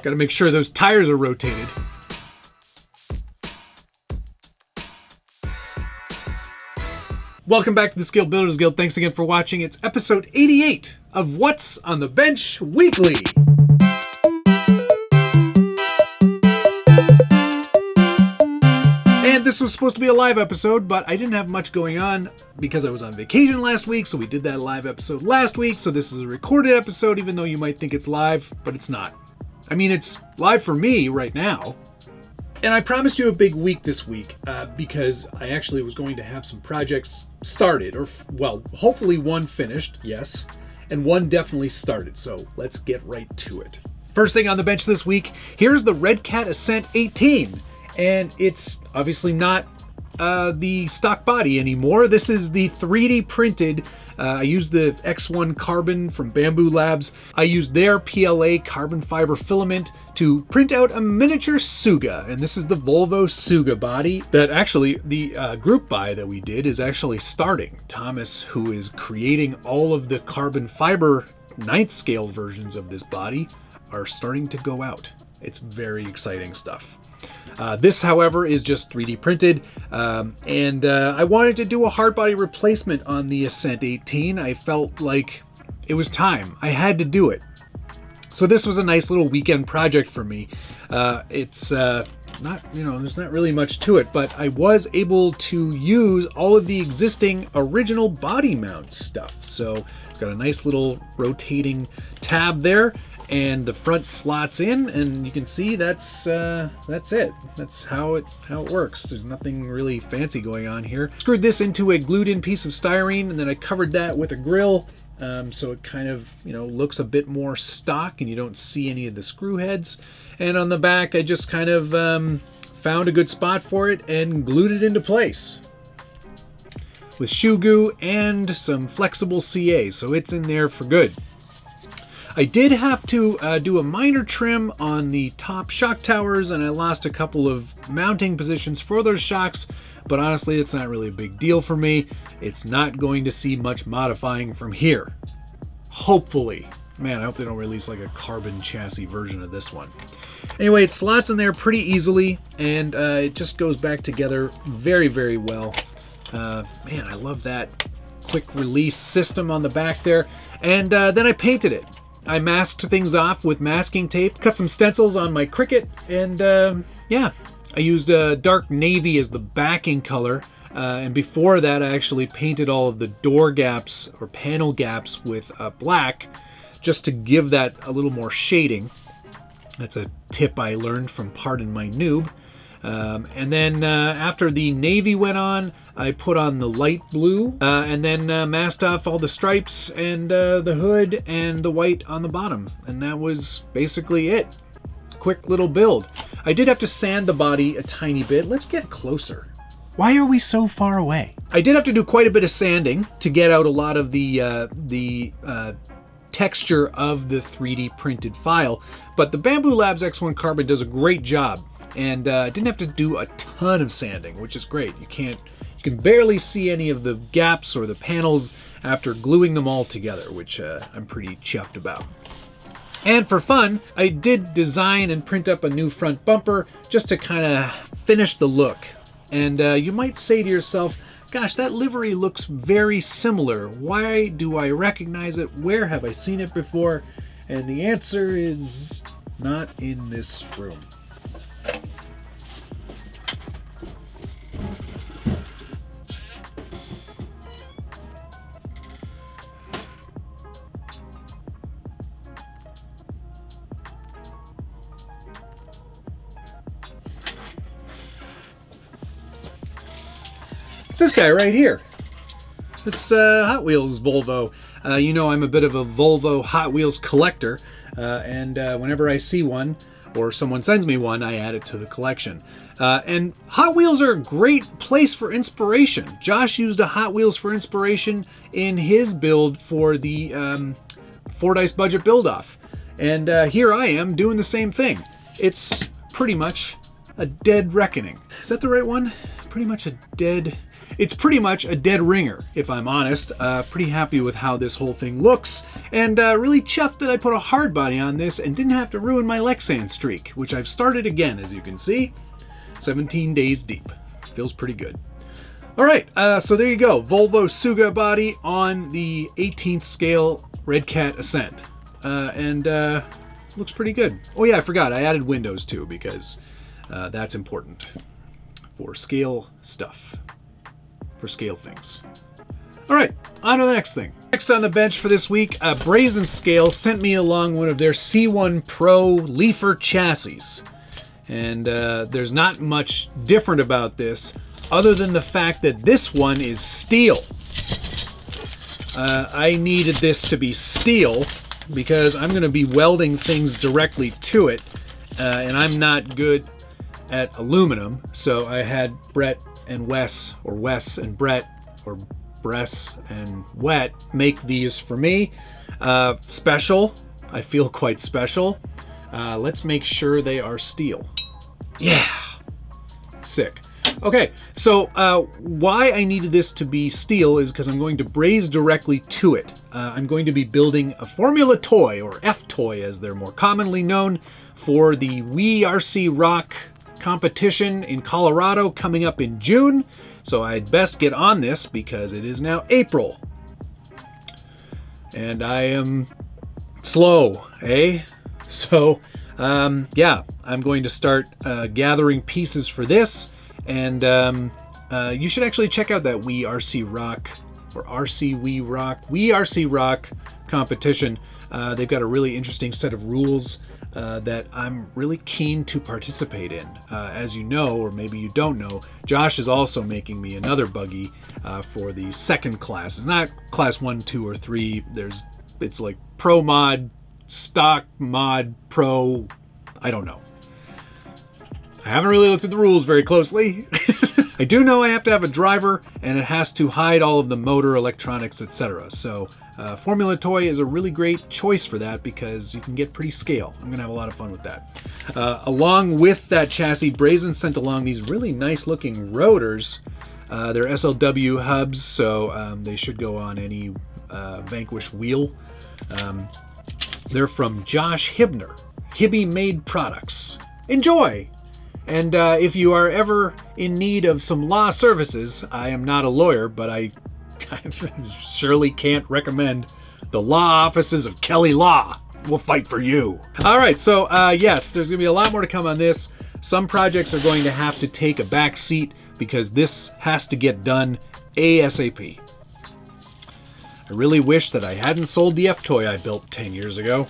Got to make sure those tires are rotated. Welcome back to the Scale Builders Guild. Thanks again for watching. It's episode 88 of What's on the Bench Weekly. And this was supposed to be a live episode, but I didn't have much going on because I was on vacation last week, so we did that live episode last week. So this is a recorded episode, even though you might think it's live, but it's not. I mean, it's live for me right now. And I promised you a big week this week because I actually was going to have some projects started, or well, hopefully one finished, yes, and one definitely started. So let's get right to it. First thing on the bench this week, here's the Red Cat Ascent 18. And it's obviously not the stock body anymore. This is the 3D printed. I used the X1 carbon from Bamboo Labs. I used their PLA carbon fiber filament to print out a miniature Suga. And this is the Volvo Suga body that actually the group buy that we did is actually starting. Thomas, who is creating all of the carbon fiber 9th scale versions of this body, are starting to go out. It's very exciting stuff. This, however, is just 3D printed, and I wanted to do a hard body replacement on the Ascent 18. I felt like it was time. I had to do it. So this was a nice little weekend project for me. It's not, there's not really much to it, but I was able to use all of the existing original body mount stuff. So it's got a nice little rotating tab there, and the front slots in, and you can see that's it. That's how it works. There's nothing really fancy going on here. Screwed this into a glued-in piece of styrene, and then I covered that with a grill, so it kind of looks a bit more stock, and you don't see any of the screw heads. And on the back, I just kind of found a good spot for it and glued it into place with shoe goo and some flexible CA, so it's in there for good. I did have to do a minor trim on the top shock towers, and I lost a couple of mounting positions for those shocks, but honestly, it's not really a big deal for me. It's not going to see much modifying from here. Hopefully. Man, I hope they don't release like a carbon chassis version of this one. Anyway, it slots in there pretty easily, and it just goes back together very, very well. Man, I love that quick release system on the back there. And then I painted it. I masked things off with masking tape, cut some stencils on my Cricut, and yeah, I used dark navy as the backing color. And before that, I actually painted all of the door gaps or panel gaps with black, just to give that a little more shading. That's a tip I learned from Pardon My Noob. And then after the navy went on, I put on the light blue and then masked off all the stripes and the hood and the white on the bottom. And that was basically it. Quick little build. I did have to sand the body a tiny bit. Let's get closer. Why are we so far away? I did have to do quite a bit of sanding to get out a lot of the texture of the 3D printed file. But the Bamboo Labs X1 Carbon does a great job. And I didn't have to do a ton of sanding, which is great. You can barely see any of the gaps or the panels after gluing them all together, which I'm pretty chuffed about. And for fun, I did design and print up a new front bumper just to kind of finish the look. And you might say to yourself, gosh, that livery looks very similar. Why do I recognize it? Where have I seen it before? And the answer is not in this room. It's this guy right here. This Hot Wheels Volvo. I'm a bit of a Volvo Hot Wheels collector, and whenever I see one, or someone sends me one, I add it to the collection. And Hot Wheels are a great place for inspiration. Josh used a Hot Wheels for inspiration in his build for the 4 Dice Budget Build-Off. And here I am doing the same thing. It's pretty much a dead reckoning. Is that the right one? Pretty much a dead... it's pretty much a dead ringer, if I'm honest. Pretty happy with how this whole thing looks, and really chuffed that I put a hard body on this and didn't have to ruin my Lexan streak, which I've started again, as you can see. 17 days deep. Feels pretty good. All right, so there you go. Volvo Suga body on the 18th scale Red Cat Ascent. And looks pretty good. Oh yeah, I forgot. I added windows too, because that's important for scale stuff. For scale things. All right, on to the next thing. Next on the bench for this week, Brazen Scale sent me along one of their C1 Pro leafer chassis. And there's not much different about this other than the fact that this one is steel. I needed this to be steel because I'm going to be welding things directly to it, and I'm not good at aluminum, so I had Brett and Wes, or Wes and Brett, or Bress and Wet make these for me. Special. I feel quite special. Let's make sure they are steel. Yeah. Sick. Okay, so why I needed this to be steel is because I'm going to braze directly to it. I'm going to be building a Formula Toy, or F-Toy as they're more commonly known, for the We RC Rock competition in Colorado coming up in June. So I'd best get on this because it is now April. And I am slow, eh? So, yeah, I'm going to start gathering pieces for this. And you should actually check out that We RC Rock, or RC We RC Rock competition. They've got a really interesting set of rules that I'm really keen to participate in. As you know, or maybe you don't know, Josh is also making me another buggy for the second class. It's not class 1, 2, or 3. It's like Pro Mod, Stock Mod, Pro, I don't know. I haven't really looked at the rules very closely. I do know I have to have a driver, and it has to hide all of the motor, electronics, etc. So Formula Toy is a really great choice for that because you can get pretty scale. I'm going to have a lot of fun with that. Along with that chassis, Brazen sent along these really nice looking rotors. They're SLW hubs, so they should go on any Vanquish wheel. They're from Josh Hibner, Hibby Made Products. Enjoy! And if you are ever in need of some law services, I am not a lawyer, but I surely can't recommend the law offices of Kelly Law. We'll fight for you. All right, so yes, there's going to be a lot more to come on this. Some projects are going to have to take a back seat because this has to get done ASAP. I really wish that I hadn't sold the F-Toy I built 10 years ago.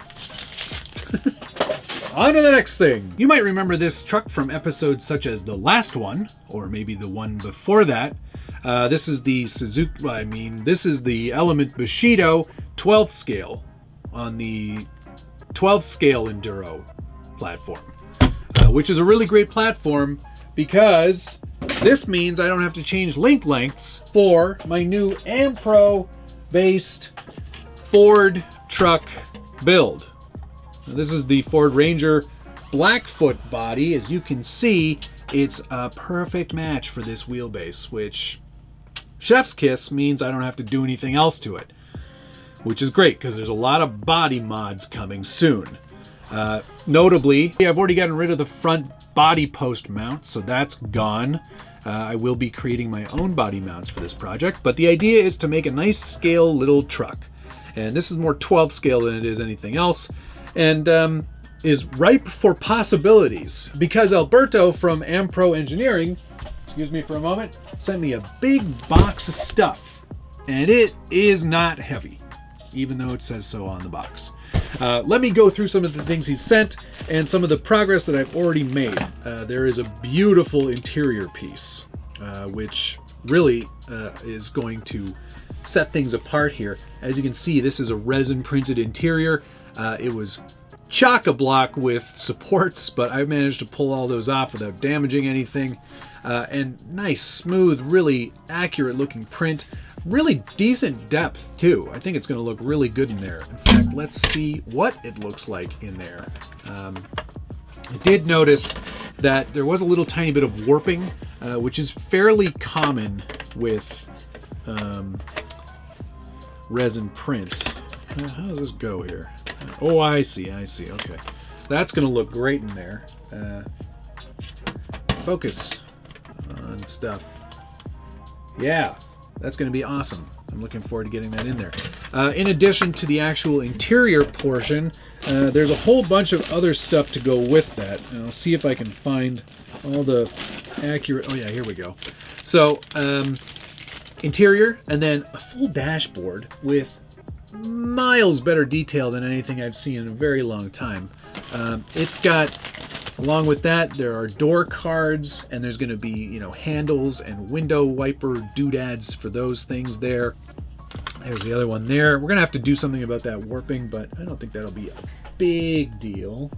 On to the next thing. You might remember this truck from episodes such as the last one, or maybe the one before that. This is the this is the Element Bushido 12th scale on the 12th scale Enduro platform, which is a really great platform because this means I don't have to change link lengths for my new Ampro based Ford truck build. Now, this is the Ford Ranger Blackfoot body. As you can see, it's a perfect match for this wheelbase, which chef's kiss means I don't have to do anything else to it, which is great because there's a lot of body mods coming soon. Notably, I've already gotten rid of the front body post mount, so that's gone. I will be creating my own body mounts for this project, but the idea is to make a nice scale little truck. And this is more 12th scale than it is anything else, and is ripe for possibilities because Alberto from Ampro Engineering, excuse me for a moment, sent me a big box of stuff, and it is not heavy, even though it says so on the box. Let me go through some of the things he sent and some of the progress that I've already made. There is a beautiful interior piece, which really is going to set things apart here. As you can see, this is a resin printed interior. It was chock-a-block with supports, but I managed to pull all those off without damaging anything. And nice, smooth, really accurate looking print. Really decent depth too. I think it's going to look really good in there. In fact, let's see what it looks like in there. I did notice that there was a little tiny bit of warping, which is fairly common with resin prints. How does this go here? Oh, I see. Okay. That's going to look great in there. Focus on stuff. Yeah, that's going to be awesome. I'm looking forward to getting that in there. In addition to the actual interior portion, there's a whole bunch of other stuff to go with that. And I'll see if I can find all the accurate... Oh yeah, here we go. So, interior, and then a full dashboard with miles better detail than anything I've seen in a very long time. It's got... Along with that, there are door cards, and there's going to be, you know, handles and window wiper doodads for those things there. There's the other one there. We're going to have to do something about that warping, but I don't think that'll be a big deal.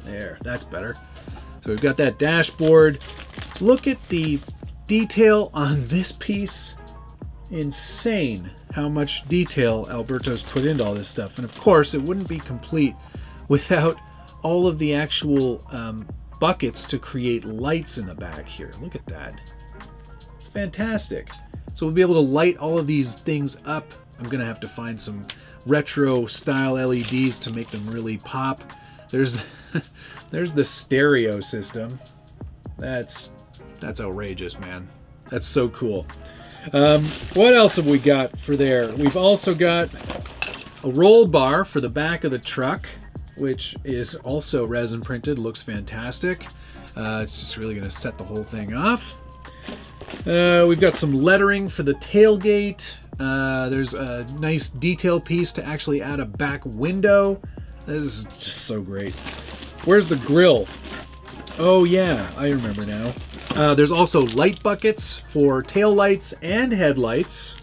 There, that's better. So we've got that dashboard. Look at the detail on this piece. Insane how much detail Alberto's put into all this stuff. And of course, it wouldn't be complete without all of the actual buckets to create lights in the back here. Look at that. It's fantastic. So we'll be able to light all of these things up. I'm going to have to find some retro style LEDs to make them really pop. There's there's the stereo system. That's outrageous, man. That's so cool. What else have we got for there? We've also got a roll bar for the back of the truck, which is also resin printed. Looks fantastic. It's just really going to set the whole thing off. We've got some lettering for the tailgate. There's a nice detail piece to actually add a back window. This is just so great. Where's the grill? Oh yeah, I remember now. There's also light buckets for tail lights and headlights.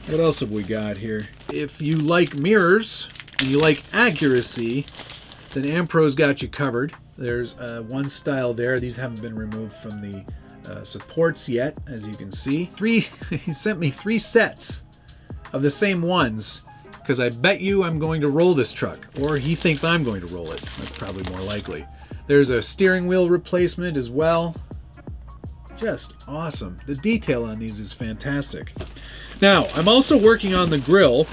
What else have we got here? If you like mirrors and you like accuracy, then Ampro's got you covered. There's one style there. These haven't been removed from the supports yet, as you can see. He sent me 3 sets of the same ones, because I bet you I'm going to roll this truck, or he thinks I'm going to roll it. That's probably more likely. There's a steering wheel replacement as well. Just awesome. The detail on these is fantastic. Now, I'm also working on the grill.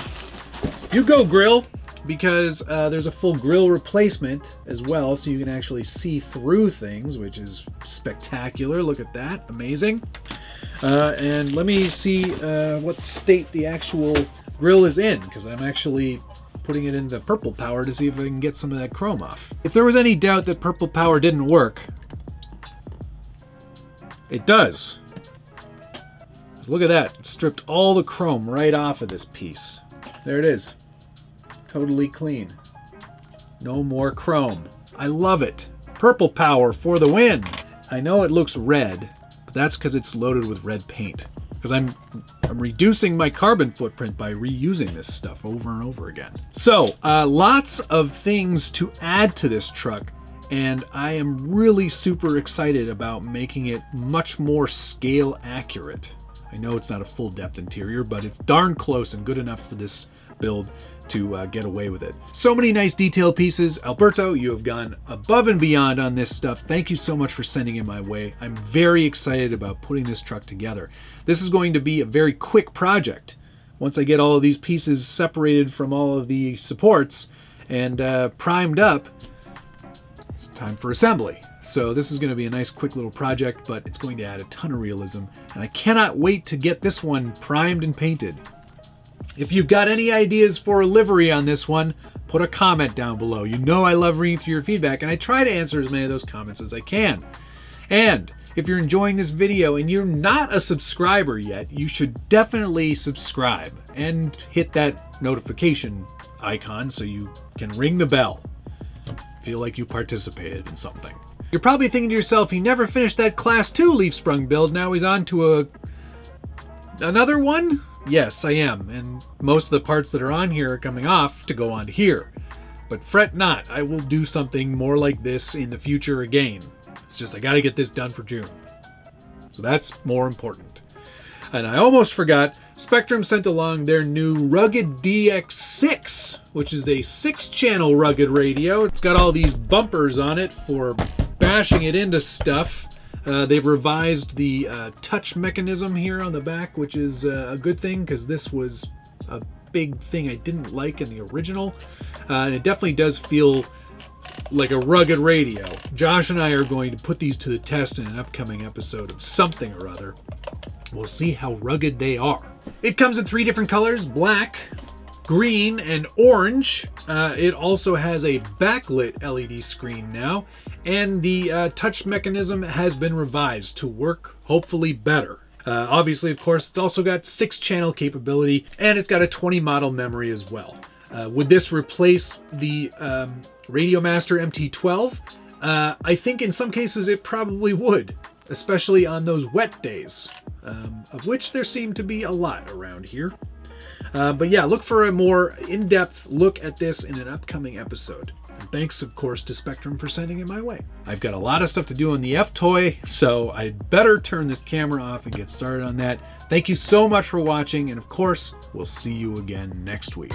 You go, grill! Because there's a full grill replacement as well, so you can actually see through things, which is spectacular. Look at that. Amazing. And let me see what state the actual grill is in, because I'm actually putting it into purple power to see if I can get some of that chrome off. If there was any doubt that purple power didn't work, it does. Look at that. It stripped all the chrome right off of this piece. There it is. Totally clean. No more chrome. I love it. Purple power for the win. I know it looks red, but that's because it's loaded with red paint. Because I'm reducing my carbon footprint by reusing this stuff over and over again. So, lots of things to add to this truck, and I am really super excited about making it much more scale accurate. I know it's not a full depth interior, but it's darn close and good enough for this build to get away with it. So many nice detail pieces. Alberto, you have gone above and beyond on this stuff. Thank you so much for sending it my way. I'm very excited about putting this truck together. This is going to be a very quick project. Once I get all of these pieces separated from all of the supports and primed up, it's time for assembly. So this is going to be a nice quick little project, but it's going to add a ton of realism, and I cannot wait to get this one primed and painted. If you've got any ideas for a livery on this one, put a comment down below. You know I love reading through your feedback, and I try to answer as many of those comments as I can. And if you're enjoying this video and you're not a subscriber yet, you should definitely subscribe and hit that notification icon so you can ring the bell. Feel like you participated in something. You're probably thinking to yourself, he never finished that Class 2 leaf sprung build, now he's on to another one? Yes, I am, and most of the parts that are on here are coming off to go on here. But fret not, I will do something more like this in the future again. It's just I gotta get this done for June. So that's more important. And I almost forgot, Spectrum sent along their new Rugged DX6, which is a 6-channel rugged radio. It's got all these bumpers on it for bashing it into stuff. They've revised the touch mechanism here on the back, which is a good thing because this was a big thing I didn't like in the original. And it definitely does feel like a rugged radio. Josh and I are going to put these to the test in an upcoming episode of something or other. We'll see how rugged they are. It comes in 3 different colors: black, green, and orange. It also has a backlit LED screen now, and the touch mechanism has been revised to work hopefully better. Obviously, of course, it's also got 6-channel capability, and it's got a 20 model memory as well. Would this replace the Radiomaster MT12? I think in some cases it probably would, especially on those wet days, of which there seem to be a lot around here. But yeah, look for a more in-depth look at this in an upcoming episode. And thanks, of course, to Spectrum for sending it my way. I've got a lot of stuff to do on the F-Toy, so I'd better turn this camera off and get started on that. Thank you so much for watching, and of course, we'll see you again next week.